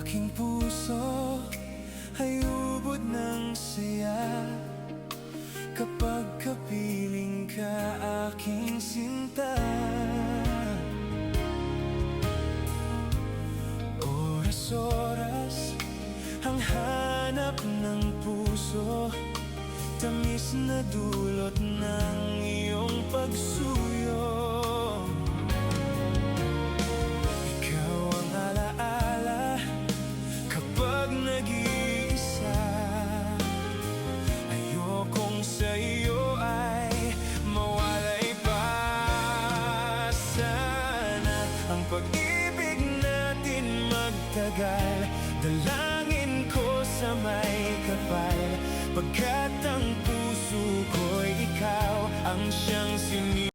aking puso ay ubod ng saya kapag kapiling ka, aking sinta. Oras-oras ang hanap ng puso, tamis na dulot ng iyong pagsuyo. Ikaw ang alaala kapag nag-iisa. Ayokong sa'yo ay mawalay pa. Sana ang pag-ibig natin magtagal, dalangin ko sa may kapal, pagkat